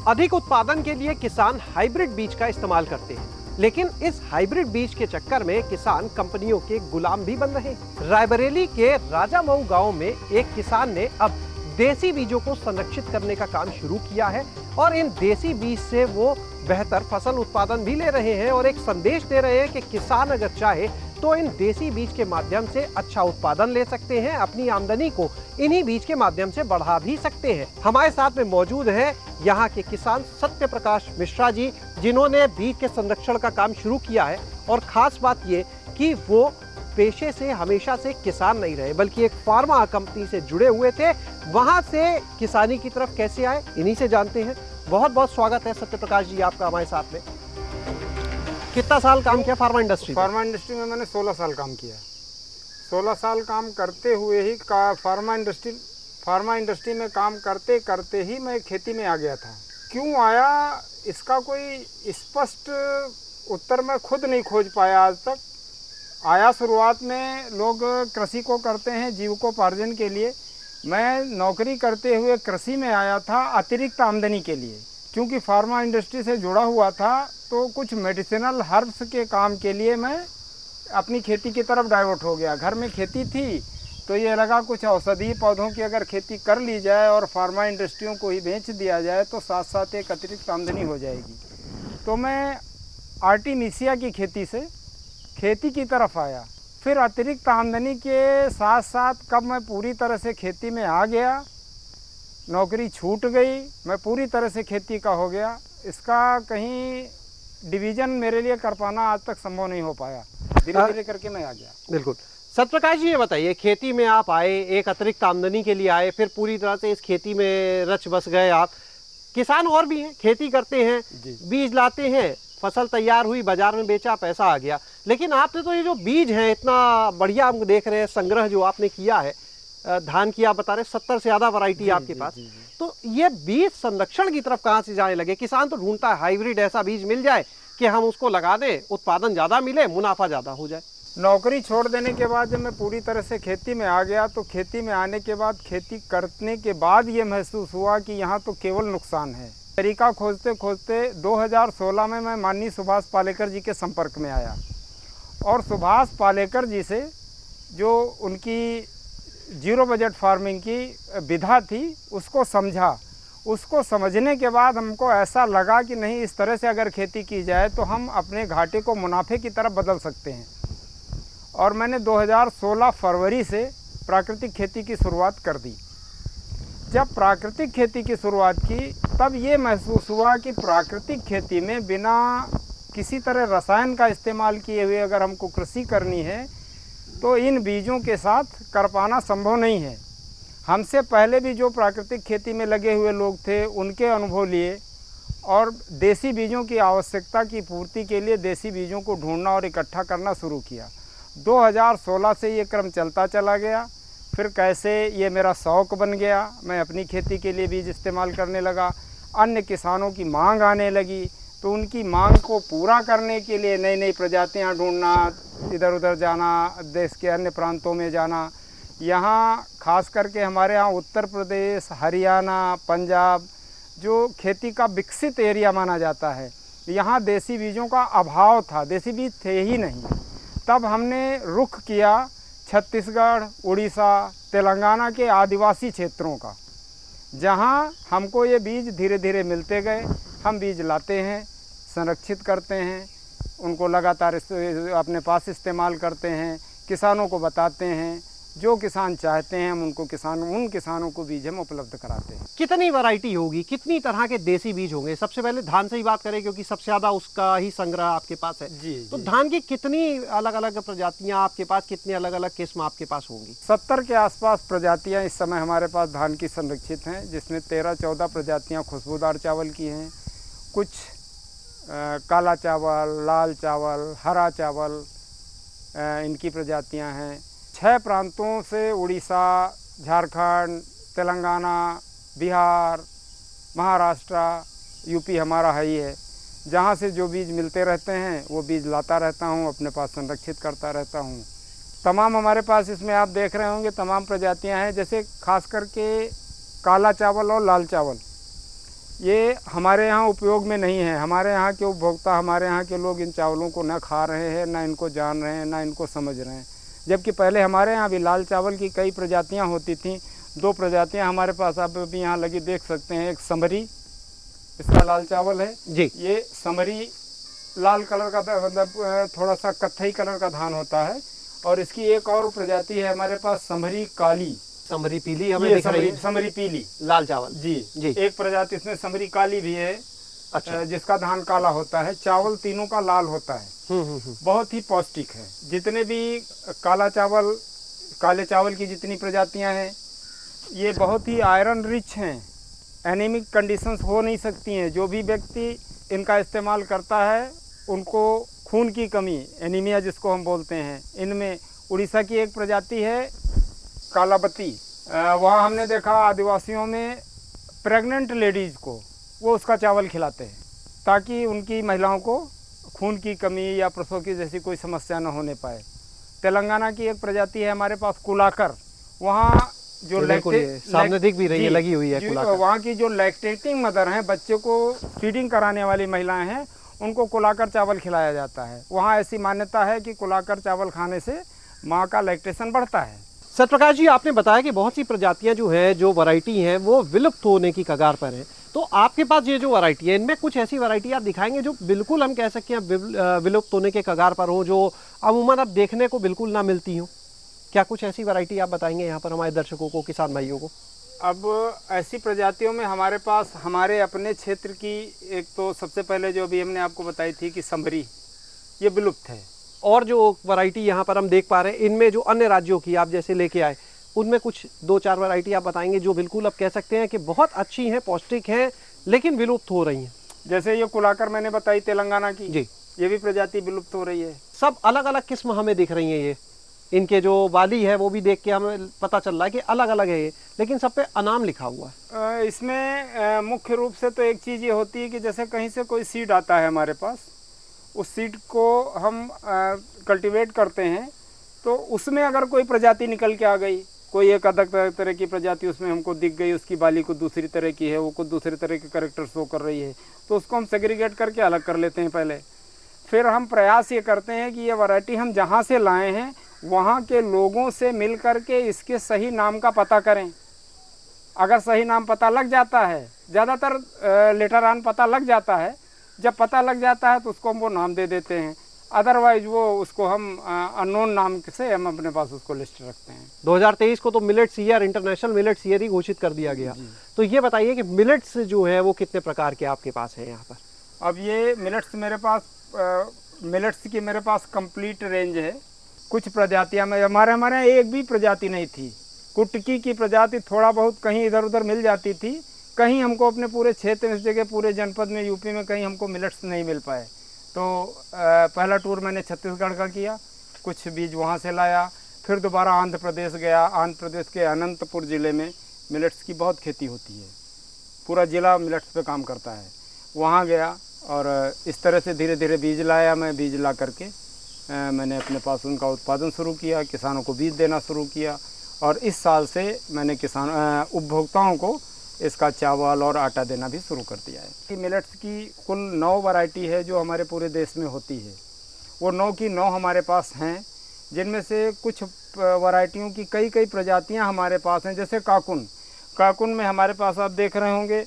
अधिक उत्पादन के लिए किसान हाइब्रिड बीज का इस्तेमाल करते हैं, लेकिन इस हाइब्रिड बीज के चक्कर में किसान कंपनियों के गुलाम भी बन रहे हैं। रायबरेली के राजामऊ गांव में एक किसान ने अब देसी बीजों को संरक्षित करने का काम शुरू किया है और इन देसी बीज से वो बेहतर फसल उत्पादन भी ले रहे हैं और एक संदेश दे रहे हैं कि किसान अगर चाहे तो इन देसी बीज के माध्यम से अच्छा उत्पादन ले सकते हैं, अपनी आमदनी को इन्हीं बीज के माध्यम से बढ़ा भी सकते हैं। हमारे साथ में मौजूद है यहाँ के किसान सत्य प्रकाश मिश्रा जी, जिन्होंने बीज के संरक्षण का काम शुरू किया है। और खास बात ये कि वो पेशे से हमेशा से किसान नहीं रहे, बल्कि एक फार्मा कंपनी से जुड़े हुए थे। वहां से किसानी की तरफ कैसे आए, इन्हीं से जानते हैं। बहुत बहुत स्वागत है सत्य प्रकाश जी आपका हमारे साथ में। कितना साल काम किया फार्मा इंडस्ट्री? फार्मा इंडस्ट्री में मैंने 16 साल काम किया। 16 साल काम करते हुए ही फार्मा इंडस्ट्री में काम करते करते ही मैं खेती में आ गया था। क्यों आया, इसका कोई स्पष्ट उत्तर मैं खुद नहीं खोज पाया आज तक। आया शुरुआत में लोग कृषि को करते हैं जीविकोपार्जन के लिए। मैं नौकरी करते हुए कृषि में आया था अतिरिक्त आमदनी के लिए, क्योंकि फार्मा इंडस्ट्री से जुड़ा हुआ था। तो कुछ मेडिसिनल हर्ब्स के काम के लिए मैं अपनी खेती की तरफ डाइवर्ट हो गया। घर में खेती थी तो ये लगा कुछ औषधीय पौधों की अगर खेती कर ली जाए और फार्मा इंडस्ट्रियों को ही बेच दिया जाए तो साथ साथ एक अतिरिक्त आमदनी हो जाएगी। तो मैं आर्टिमिसिया की खेती से खेती की तरफ आया। फिर अतिरिक्त आमदनी के साथ साथ कब मैं पूरी तरह से खेती में आ गया, नौकरी छूट गई, मैं पूरी तरह से खेती का हो गया। इसका कहीं डिवीज़न मेरे लिए कर पाना आज तक संभव नहीं हो पाया। धीरे धीरे करके मैं आ गया। बिल्कुल। सत्यप्रकाश जी ये बताइए, खेती में आप आए, एक अतिरिक्त आमदनी के लिए आए, फिर पूरी तरह से इस खेती में रच बस गए आप। किसान और भी हैं, खेती करते हैं, बीज लाते हैं, फसल तैयार हुई, बाजार में बेचा, पैसा आ गया। लेकिन आपने तो ये जो बीज है इतना बढ़िया हम देख रहे हैं, संग्रह जो आपने किया है धान की, आप बता रहे 70 से ज़्यादा वैरायटी आपके पास। तो ये बीज संरक्षण की तरफ कहाँ से जाने लगे? किसान तो ढूंढता है हाइब्रिड ऐसा बीज मिल जाए कि हम उसको लगा दें, उत्पादन ज़्यादा मिले, मुनाफा ज़्यादा हो जाए। नौकरी छोड़ देने के बाद जब मैं पूरी तरह से खेती में आ गया तो खेती में आने के बाद, खेती करने के बाद ये महसूस हुआ कि यहाँ तो केवल नुकसान है। तरीका खोजते खोजते 2016 में मैं माननीय सुभाष पालेकर जी के संपर्क में आया और सुभाष पालेकर जी से जो उनकी जीरो बजट फार्मिंग की विधा थी उसको समझा। उसको समझने के बाद हमको ऐसा लगा कि नहीं, इस तरह से अगर खेती की जाए तो हम अपने घाटे को मुनाफे की तरफ बदल सकते हैं। और मैंने 2016 फरवरी से प्राकृतिक खेती की शुरुआत कर दी। जब प्राकृतिक खेती की शुरुआत की तब ये महसूस हुआ कि प्राकृतिक खेती में बिना किसी तरह रसायन का इस्तेमाल किए हुए अगर हमको कृषि करनी है तो इन बीजों के साथ कर पाना संभव नहीं है। हमसे पहले भी जो प्राकृतिक खेती में लगे हुए लोग थे उनके अनुभव लिए और देसी बीजों की आवश्यकता की पूर्ति के लिए देसी बीजों को ढूंढना और इकट्ठा करना शुरू किया। 2016 से ये क्रम चलता चला गया। फिर कैसे ये मेरा शौक़ बन गया, मैं अपनी खेती के लिए बीज इस्तेमाल करने लगा। अन्य किसानों की मांग आने लगी तो उनकी मांग को पूरा करने के लिए नई नई प्रजातियां ढूंढना, इधर उधर जाना, देश के अन्य प्रांतों में जाना। यहाँ खास करके हमारे यहाँ उत्तर प्रदेश, हरियाणा, पंजाब जो खेती का विकसित एरिया माना जाता है, यहाँ देसी बीजों का अभाव था, देसी बीज थे ही नहीं। तब हमने रुख किया छत्तीसगढ़, उड़ीसा, तेलंगाना के आदिवासी क्षेत्रों का, जहाँ हमको ये बीज धीरे धीरे मिलते गए। हम बीज लाते हैं, संरक्षित करते हैं, उनको लगातार अपने पास इस्तेमाल करते हैं, किसानों को बताते हैं। जो किसान चाहते हैं हम उन किसानों को बीज हम उपलब्ध कराते हैं। कितनी वैरायटी होगी, कितनी तरह के देसी बीज होंगे? सबसे पहले धान से ही बात करें क्योंकि सबसे ज़्यादा उसका ही संग्रह आपके पास है। तो धान की कितनी अलग अलग प्रजातियां आपके पास, कितनी अलग अलग किस्म आपके पास होंगी? 70 के आसपास प्रजातियाँ इस समय हमारे पास धान की संरक्षित हैं, जिसमें 13-14 प्रजातियाँ खुशबूदार चावल की हैं, कुछ काला चावल, लाल चावल, हरा चावल इनकी प्रजातियाँ हैं। 6 प्रांतों से उड़ीसा, झारखंड, तेलंगाना, बिहार, महाराष्ट्र, यूपी हमारा है ही है, जहाँ से जो बीज मिलते रहते हैं वो बीज लाता रहता हूँ, अपने पास संरक्षित करता रहता हूँ। तमाम हमारे पास इसमें आप देख रहे होंगे तमाम प्रजातियाँ हैं, जैसे खास करके काला चावल और लाल चावल, ये हमारे यहाँ उपयोग में नहीं है। हमारे यहाँ के उपभोक्ता, हमारे यहाँ के लोग इन चावलों को न खा रहे हैं, ना इनको जान रहे हैं, ना इनको समझ रहे हैं। जबकि पहले हमारे यहाँ भी लाल चावल की कई प्रजातियाँ होती थीं। 2 प्रजातियाँ हमारे पास आप अभी यहाँ लगी देख सकते हैं। एक समरी, इसका लाल चावल है जी। ये समरी लाल कलर का, मतलब थोड़ा सा कत्थई कलर का धान होता है। और इसकी एक और प्रजाति है हमारे पास, समरी काली। समरी पीली हमें ये दिख रही है। समरी पीली लाल चावल जी जी। एक प्रजाति इसमें समरी काली भी है। अच्छा। जिसका धान काला होता है। चावल तीनों का लाल होता है। बहुत ही पौष्टिक है। जितने भी काला चावल, काले चावल की जितनी प्रजातियां हैं, ये बहुत ही आयरन रिच हैं। एनीमिक कंडीशंस हो नहीं सकती हैं। जो भी व्यक्ति इनका इस्तेमाल करता है उनको खून की कमी, एनीमिया जिसको हम बोलते हैं, इनमें उड़ीसा की एक प्रजाति है कालाबती। वहाँ हमने देखा आदिवासियों में प्रेग्नेंट लेडीज़ को वो उसका चावल खिलाते हैं ताकि उनकी महिलाओं को खून की कमी या प्रसव की जैसी कोई समस्या न होने पाए। तेलंगाना की एक प्रजाति है हमारे पास कुलाकर। वहाँ जो सामने दिख भी रही है, लगी हुई है कुलाकर। वहाँ की जो लैक्टेटिंग मदर हैं, बच्चे को फीडिंग कराने वाली महिलाएं हैं, उनको कुलाकर चावल खिलाया जाता है। वहाँ ऐसी मान्यता है कि कुलाकर चावल खाने से माँ का लैक्टेशन बढ़ता है। सत्यप्रकाश जी, आपने बताया कि बहुत सी प्रजातियां जो है, जो वैरायटी हैं, वो विलुप्त होने की कगार पर हैं। तो आपके पास ये जो वैरायटी है, इनमें कुछ ऐसी वैरायटी आप दिखाएंगे जो बिल्कुल हम कह सकते हैं विलुप्त होने के कगार पर हो, जो अमूमन अब देखने को बिल्कुल ना मिलती हो? क्या कुछ ऐसी वैरायटी आप बताएंगे यहाँ पर हमारे दर्शकों को, किसान भाइयों को? अब ऐसी प्रजातियों में हमारे पास हमारे अपने क्षेत्र की एक तो सबसे पहले जो अभी हमने आपको बताई थी कि समरी, ये विलुप्त है। और जो वैरायटी यहाँ पर हम देख पा रहे हैं, इनमें जो अन्य राज्यों की आप जैसे लेके आए, उनमें कुछ 2-4 वैरायटी आप बताएंगे जो बिल्कुल अब कह सकते हैं कि बहुत अच्छी हैं, पौष्टिक हैं, लेकिन विलुप्त हो रही हैं? जैसे ये कुलाकर मैंने बताई तेलंगाना की जी, ये भी प्रजाति विलुप्त हो रही है। सब अलग अलग किस्म हमें दिख रही हैं। ये इनके जो वाली है वो भी देख के हमें पता चल रहा है कि अलग अलग है ये, लेकिन सब पे अनाम लिखा हुआ है। इसमें मुख्य रूप से तो एक चीज़ ये होती है कि जैसे कहीं से कोई सीड आता है हमारे पास, उस सीड को हम कल्टीवेट करते हैं, तो उसमें अगर कोई प्रजाति निकल के आ गई, कोई एक अलग तरह की प्रजाति उसमें हमको दिख गई, उसकी बाली को दूसरी तरह की है, वो कुछ दूसरे तरह के कैरेक्टर शो कर रही है, तो उसको हम सेग्रीगेट करके अलग कर लेते हैं पहले। फिर हम प्रयास ये करते हैं कि ये वैरायटी हम जहाँ से लाए हैं वहाँ के लोगों से मिल कर के इसके सही नाम का पता करें। अगर सही नाम पता लग जाता है, ज़्यादातर लेटर ऑन पता लग जाता है, जब पता लग जाता है तो उसको हम वो नाम दे देते हैं। अदरवाइज वो उसको हम अननोन नाम से हम अपने पास उसको लिस्ट रखते हैं। 2023 को तो millets year, international millets year ही घोषित कर दिया गया। तो ये बताइए कि मिलेट्स जो है वो कितने प्रकार के आपके पास है यहाँ पर? अब ये मिलेट्स मेरे पास मिलेट्स की मेरे पास कंप्लीट रेंज है। कुछ प्रजातियाँ में हमारे यहाँ एक भी प्रजाति नहीं थी। कुटकी की प्रजाति थोड़ा बहुत कहीं इधर उधर मिल जाती थी, कहीं हमको अपने पूरे क्षेत्र में, इस जगह पूरे जनपद में, यूपी में कहीं हमको मिलेट्स नहीं मिल पाए। तो पहला टूर मैंने छत्तीसगढ़ का किया, कुछ बीज वहाँ से लाया, फिर दोबारा आंध्र प्रदेश गया। आंध्र प्रदेश के अनंतपुर ज़िले में मिलेट्स की बहुत खेती होती है, पूरा ज़िला मिलेट्स पे काम करता है। वहाँ गया और इस तरह से धीरे धीरे बीज लाया। मैं बीज ला करके मैंने अपने पास उनका उत्पादन शुरू किया, किसानों को बीज देना शुरू किया, और इस साल से मैंने उपभोक्ताओं को इसका चावल और आटा देना भी शुरू कर दिया है। मिलेट्स की कुल 9 वैरायटी है जो हमारे पूरे देश में होती है। वो 9 की 9 हमारे पास हैं, जिनमें से कुछ वैरायटियों की कई प्रजातियां हमारे पास हैं। जैसे काकुन में हमारे पास आप देख रहे होंगे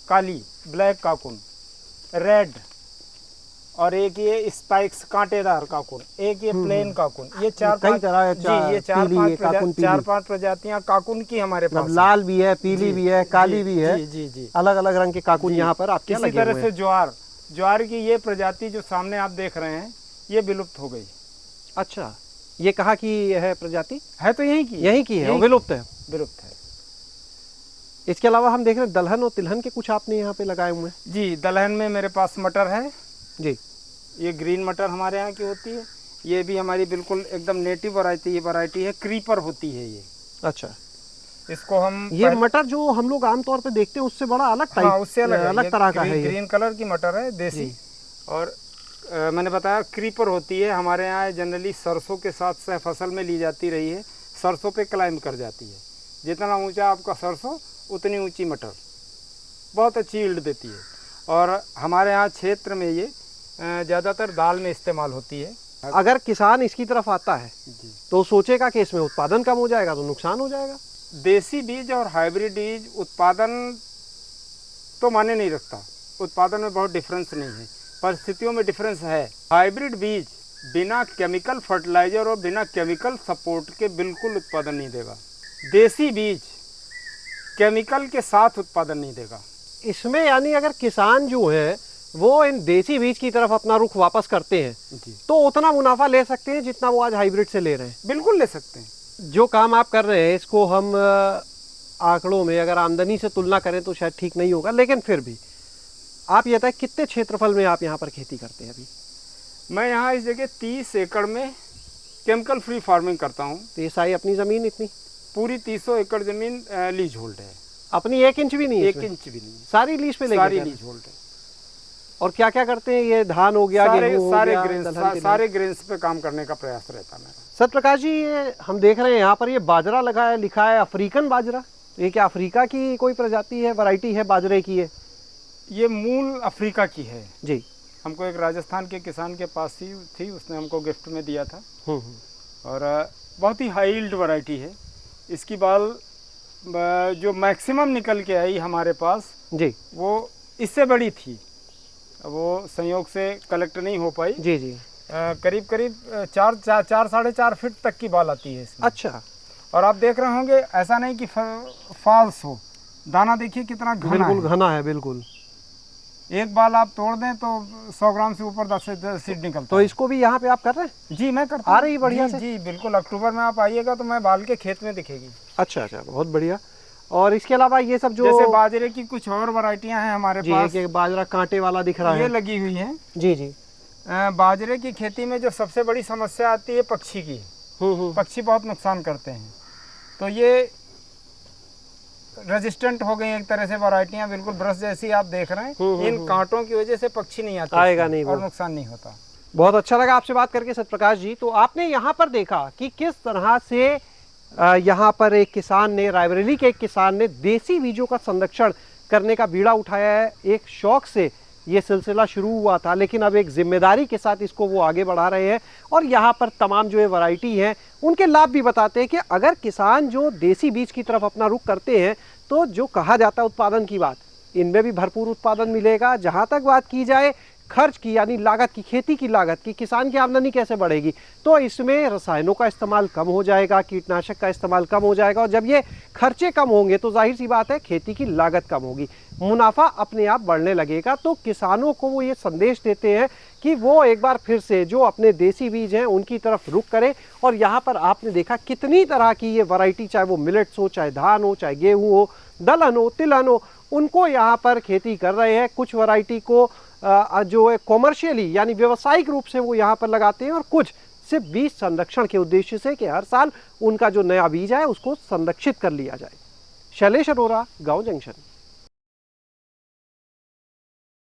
काली, ब्लैक काकुन, रेड, और एक ये स्पाइक्स कांटेदार काकुन, एक ये प्लेन काकुन। ये चार पांच प्रजातियां काकुन की हमारे पास। लाल भी है, पीली भी है, काली भी है। जी अलग अलग रंग के काकुन यहाँ पर आपके लगे हुए हैं। इसी तरह से ज्वार की ये प्रजाति जो सामने आप देख रहे हैं, ये विलुप्त हो गई। अच्छा, ये कहाँ की है प्रजाति? है तो यहीं की है, विलुप्त है। विलुप्त है। इसके अलावा हम देख रहे हैं दलहन और तिलहन के कुछ आपने यहाँ पे लगाए हुए हैं। जी, दलहन में मेरे पास मटर है जी। ये ग्रीन मटर हमारे यहाँ की होती है। ये भी हमारी बिल्कुल एकदम नेटिव वैरायटी है, क्रीपर होती है ये। अच्छा, इसको हम ये मटर जो हम लोग आमतौर पे देखते हैं उससे बड़ा अलग टाइप, उससे अलग तरह का है। ग्रीन कलर की मटर है, देसी। और मैंने बताया क्रीपर होती है। हमारे यहाँ जनरली सरसों के साथ सह फसल में ली जाती रही है। सरसों पे क्लाइंब कर जाती है। जितना ऊंचा आपका सरसों, उतनी ऊंची मटर। बहुत अच्छी यील्ड देती है। और हमारे यहाँ क्षेत्र में ये ज़्यादातर दाल में इस्तेमाल होती है। अगर किसान इसकी तरफ आता है जी। तो सोचेगा कि इसमें उत्पादन कम हो जाएगा तो नुकसान हो जाएगा। देसी बीज और हाइब्रिड बीज उत्पादन तो माने नहीं रखता, उत्पादन में बहुत डिफरेंस नहीं है, परिस्थितियों में डिफरेंस है। हाइब्रिड बीज बिना केमिकल फर्टिलाइजर और बिना केमिकल सपोर्ट के बिल्कुल उत्पादन नहीं देगा। देसी बीज केमिकल के साथ उत्पादन नहीं देगा। इसमें यानी अगर किसान जो है वो इन देसी बीज की तरफ अपना रुख वापस करते हैं जी, तो उतना मुनाफा ले सकते हैं जितना वो आज हाइब्रिड से ले रहे हैं। बिल्कुल ले सकते हैं। जो काम आप कर रहे हैं इसको हम आंकड़ों में अगर आमदनी से तुलना करें तो शायद ठीक नहीं होगा, लेकिन फिर भी आप ये बताएं कितने क्षेत्रफल में आप यहाँ पर खेती करते हैं अभी? मैं यहाँ इस जगह 30 एकड़ में केमिकल फ्री फार्मिंग करता हूँ। तो ये सारी अपनी ज़मीन इतनी पूरी 300 एकड़ ज़मीन लीज होल्ड है। अपनी 1 इंच भी नहीं है 1 इसमें? इंच भी नहीं है, सारी लीज पे लेके सारी कर रहे हैं। लीज होल्ड है। और क्या क्या करते हैं? ये धान हो गया, सारे गेहूं हो सारे गया, ग्रेन्स दलहन के सारे ग्रेन्स पे काम करने का प्रयास रहता है मेरा। सत्यप्रकाश जी, ये हम देख रहे हैं यहाँ पर ये बाजरा लगा है, लिखा है अफ्रीकन बाजरा। ये क्या अफ्रीका की कोई प्रजाति है, वैरायटी है बाजरे की है? ये मूल अफ्रीका की है जी। हमको एक राजस्थान के किसान के पास थी, उसने हमको गिफ्ट में दिया था। और बहुत ही हाई यील्ड वैरायटी है। इसकी बाल जो मैक्सिमम निकल के आई हमारे पास जी, वो इससे बड़ी थी, वो संयोग से कलेक्ट नहीं हो पाई। जी जी। करीब करीब 4-4.5 फीट तक की बाल आती है इसमें। अच्छा। और आप देख रहे होंगे ऐसा नहीं कि फॉल्स हो, दाना देखिए कितना घना बिल्कुल है। घना है, बिल्कुल। एक बाल आप तोड़ दें तो 100 ग्राम से ऊपर 10 सीड निकलता तो है। इसको भी यहाँ पे आप कर रहे हैं? जी मैं करता हूँ। आ रही बढ़िया जी, से? जी बिल्कुल। अक्टूबर में आप आइएगा तो मैं बाल के खेत में दिखेगी। अच्छा अच्छा, बहुत बढ़िया। और इसके अलावा ये सब जो जैसे बाजरे की कुछ और वैरायटियां हैं हमारे जी, पास। एक बाजरा कांटे वाला दिख रहा ये है। लगी हुई है। जी जी। बाजरे की खेती में जो सबसे बड़ी समस्या आती है पक्षी की। पक्षी बहुत नुकसान करते हैं, तो ये रेजिस्टेंट हो गई एक तरह से वैरायटियां, बिल्कुल ब्रश जैसी आप देख रहे हैं। इन कांटों की वजह से पक्षी नहीं आते, आएगा नहीं और वो। नुकसान नहीं होता। बहुत अच्छा लगा आपसे बात करके सत्यप्रकाश जी। तो आपने यहाँ पर देखा कि किस तरह से यहाँ पर एक किसान ने, रायबरेली के एक किसान ने देसी बीजों का संरक्षण करने का बीड़ा उठाया है। एक शौक से ये सिलसिला शुरू हुआ था, लेकिन अब एक जिम्मेदारी के साथ इसको वो आगे बढ़ा रहे हैं। और यहाँ पर तमाम जो ये वैरायटी है उनके लाभ भी बताते हैं कि अगर किसान जो देसी बीज की तरफ अपना रुख करते हैं तो जो कहा जाता है उत्पादन की बात, इनमें भी भरपूर उत्पादन मिलेगा। जहाँ तक बात की जाए खर्च की, यानी लागत की, खेती की लागत की, किसान की आमदनी कैसे बढ़ेगी, तो इसमें रसायनों का इस्तेमाल कम हो जाएगा, कीटनाशक का इस्तेमाल कम हो जाएगा। और जब ये खर्चे कम होंगे तो जाहिर सी बात है खेती की लागत कम होगी, मुनाफा अपने आप बढ़ने लगेगा। तो किसानों को वो ये संदेश देते हैं कि वो एक बार फिर से जो अपने देसी बीज हैं उनकी तरफ रुख करें। और यहाँ पर आपने देखा कितनी तरह की ये वैरायटी, चाहे वो मिलेट्स हो, चाहे धान हो, चाहे गेहूँ हो, दलहन हो, तिलहन हो, उनको यहाँ पर खेती कर रहे हैं। कुछ वैरायटी को जो है कॉमर्शियली यानी व्यावसायिक रूप से वो यहाँ पर लगाते हैं, और कुछ सिर्फ बीज संरक्षण के उद्देश्य से कि हर साल उनका जो नया बीज है उसको संरक्षित कर लिया जाए। शैलेश अरोरा, गांव जंक्शन।